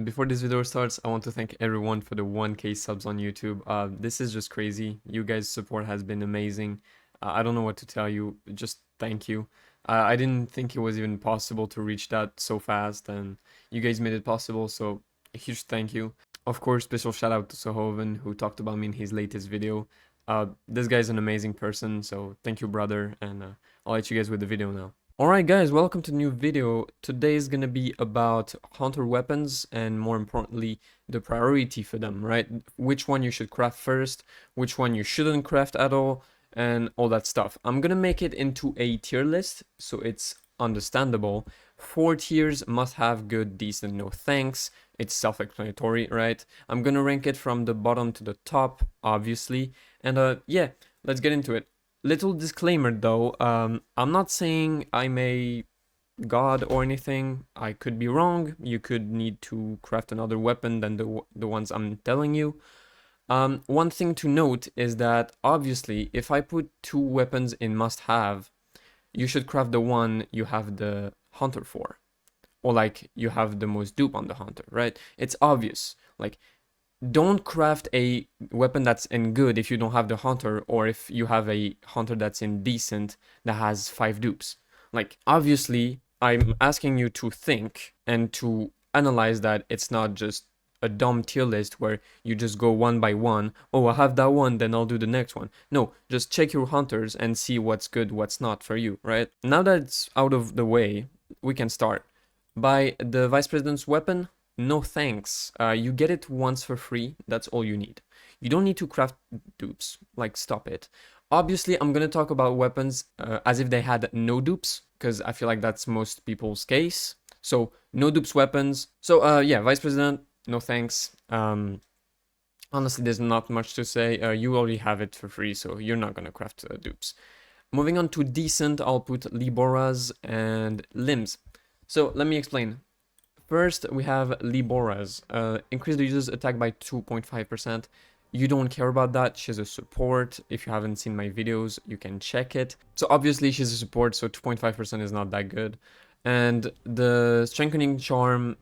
Before this video starts, I want to thank everyone for the 1K subs on YouTube. This is just crazy. You guys' support has been amazing. I don't know what to tell you. Just thank you. I didn't think it was even possible to reach that so fast, and you guys made it possible, so a huge thank you. Of course, special shout out to Sohoven, who talked about me in his latest video. This guy's an amazing person, so thank you, brother, and I'll let you guys with the video now. Alright guys, welcome to the new video. Today is gonna be about hunter weapons and more importantly, the priority for them, right? Which one you should craft first, which one you shouldn't craft at all, and all that stuff. I'm gonna make it into a tier list, so it's understandable. 4 tiers: must have, good, decent, no thanks. It's self-explanatory, right? I'm gonna rank it from the bottom to the top, obviously. And yeah, let's get into it. Little disclaimer though, I'm not saying I'm a god or anything. I could be wrong. You could need to craft another weapon than the ones I'm telling you. One thing to note is that obviously if I put 2 weapons in must have, you should craft the one you have the hunter for. Or like you have the most dupe on the hunter, right? It's obvious. Like, don't craft a weapon that's in good if you don't have the hunter, or if you have a hunter that's in decent that has 5 dupes. Like, obviously, I'm asking you to think and to analyze that it's not just a dumb tier list where you just go one by one. Oh, I have that one, then I'll do the next one. No, just check your hunters and see what's good, what's not for you, right? Now that it's out of the way, we can start. By the Vice President's weapon, no thanks. You get it once for free. That's all you need. You don't need to craft dupes. Like, stop it. Obviously, I'm gonna talk about weapons as if they had no dupes, because I feel like that's most people's case. So, no dupes weapons. So, yeah, Vice President, no thanks. Honestly, there's not much to say. You already have it for free, so you're not gonna craft dupes. Moving on to decent, I'll put Liboras and Limbs. So, let me explain. First, we have Liboras. Increase the user's attack by 2.5%. You don't care about that. She's a support. If you haven't seen my videos, you can check it. So obviously she's a support, so 2.5% is not that good. And the Strengthening Charm,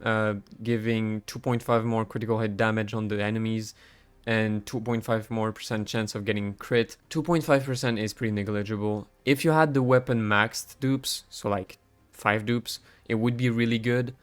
giving 2.5 more critical hit damage on the enemies and 2.5% more chance of getting crit. 2.5% is pretty negligible. If you had the weapon maxed dupes, so like 5 dupes, it would be really good.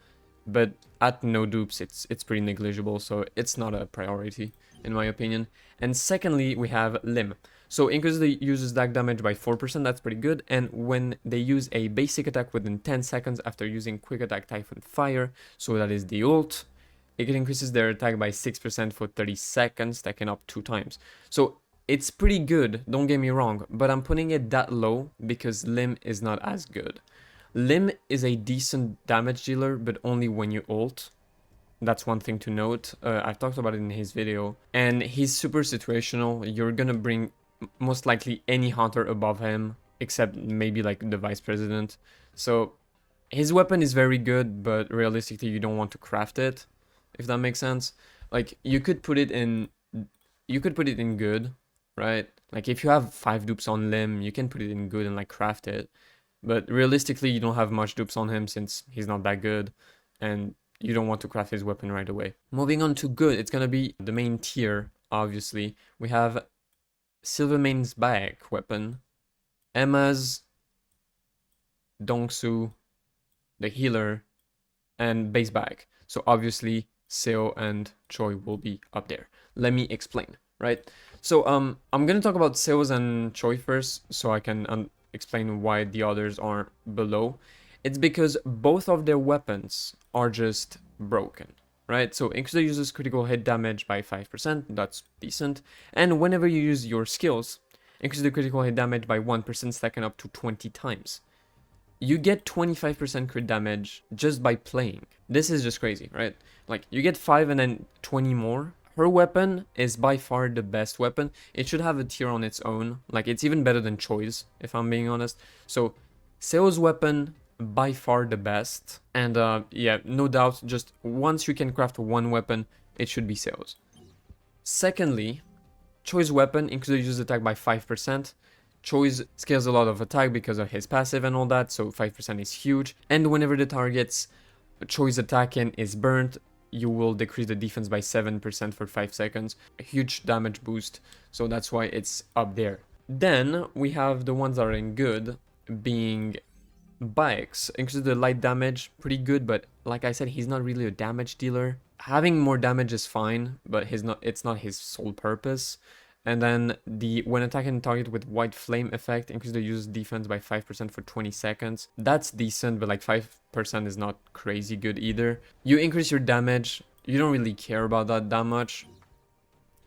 But at no dupes, it's pretty negligible, so it's not a priority, in my opinion. And secondly, we have Limb. So increase the user's attack damage by 4%, that's pretty good. And when they use a basic attack within 10 seconds after using Quick Attack Typhon Fire, so that is the ult, it increases their attack by 6% for 30 seconds, stacking up 2 times. So it's pretty good, don't get me wrong, but I'm putting it that low because Limb is not as good. Limb is a decent damage dealer, but only when you ult. That's one thing to note. I've talked about it in his video. And he's super situational. You're gonna bring most likely any hunter above him, except maybe like the Vice President. So his weapon is very good, but realistically you don't want to craft it, if that makes sense. Like, you could put it in good, right? Like, if you have 5 dupes on Limb, you can put it in good and like craft it. But realistically, you don't have much dupes on him since he's not that good, and you don't want to craft his weapon right away. Moving on to good, it's gonna be the main tier, obviously. We have Silvermane's back weapon, Emma's, Dongsu, the healer, and base bag. So obviously, Seo and Choi will be up there. Let me explain, right? So I'm gonna talk about Seo's and Choi first, so I can explain why the others are below. It's because both of their weapons are just broken, right? So increase the user's critical hit damage by 5%, that's decent. And whenever you use your skills, increase the critical hit damage by 1%, stacking up to 20 times. You get 25% crit damage just by playing. This is just crazy, right? Like, you get 5 and then 20 more. Her weapon is by far the best weapon. It should have a tier on its own. Like, it's even better than Choi's, if I'm being honest. So, Seo's weapon, by far the best. And yeah, no doubt, just once you can craft one weapon, it should be Seo's. Secondly, Choi's weapon increases user's attack by 5%. Choi's scales a lot of attack because of his passive and all that, so 5% is huge. And whenever the target's Choi's attack in is burnt, you will decrease the defense by 7% for 5 seconds. A huge damage boost, so that's why it's up there. Then we have the ones that are in good, being bikes. Increases the light damage, pretty good, but like I said, he's not really a damage dealer. Having more damage is fine, but it's not his sole purpose. And then when attacking target with white flame effect, increase the user's defense by 5% for 20 seconds. That's decent, but like 5% is not crazy good either. You increase your damage, you don't really care about that much,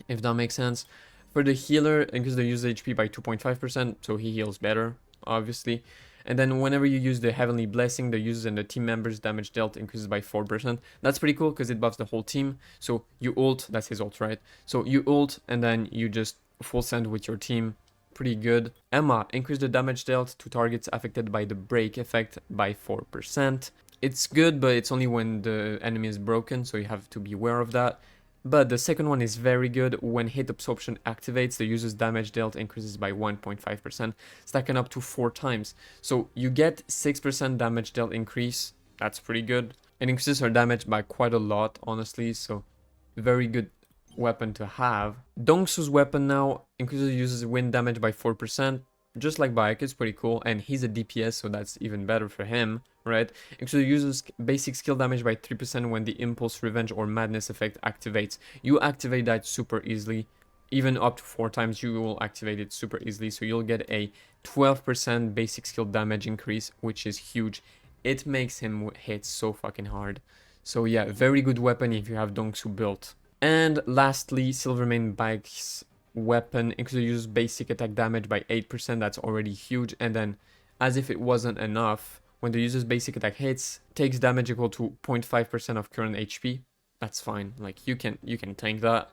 if that makes sense. For the healer, increase the user's HP by 2.5%, so he heals better, obviously. And then whenever you use the Heavenly Blessing, the users and the team members' damage dealt increases by 4%. That's pretty cool because it buffs the whole team. So you ult, that's his ult, right? So you ult and then you just full send with your team. Pretty good. Emma, increase the damage dealt to targets affected by the break effect by 4%. It's good, but it's only when the enemy is broken, so you have to be aware of that. But the second one is very good. When hit absorption activates, the user's damage dealt increases by 1.5%, stacking up to 4 times. So you get 6% damage dealt increase. That's pretty good. It increases her damage by quite a lot, honestly, so very good weapon to have. Dongsu's weapon now increases the user's wind damage by 4%. Just like Bayek, it's pretty cool, and he's a DPS, so that's even better for him, right? Actually uses basic skill damage by 3% when the Impulse, Revenge, or Madness effect activates. You activate that super easily, even up to 4 times you will activate it super easily, so you'll get a 12% basic skill damage increase, which is huge. It makes him hit so fucking hard. So yeah, very good weapon if you have Dongsu built. And lastly, Silvermane Bayek's weapon increases basic attack damage by 8%. That's already huge. And then, as if it wasn't enough, when the user's basic attack hits, takes damage equal to 0.5% of current HP. That's fine, like you can tank that,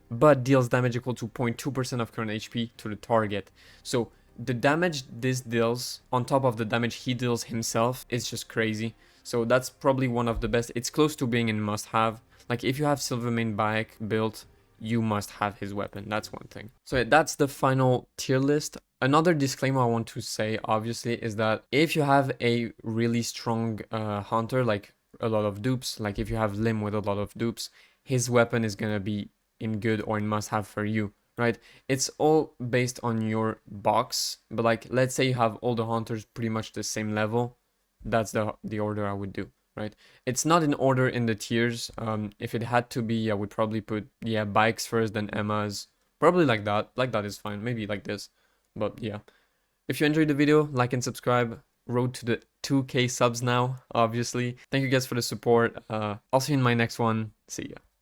but deals damage equal to 0.2% of current HP to the target. So the damage this deals on top of the damage he deals himself is just crazy. So that's probably one of the best. It's close to being a must-have. Like if you have Silvermane Bayek built, you must have his weapon. That's one thing. So that's the final tier list. Another disclaimer I want to say, obviously, is that if you have a really strong hunter, like a lot of dupes, like if you have Lim with a lot of dupes, his weapon is gonna be in good or in must have for you, right? It's all based on your box, but like let's say you have all the hunters pretty much the same level, that's the order I would do. Right, it's not in order in the tiers. If it had to be, I would probably put bikes first, then Emma's, probably like that. Like that is fine, maybe like this, but yeah. If you enjoyed the video, like and subscribe. Road to the 2K subs now, obviously. Thank you guys for the support. I'll see you in my next one. See ya.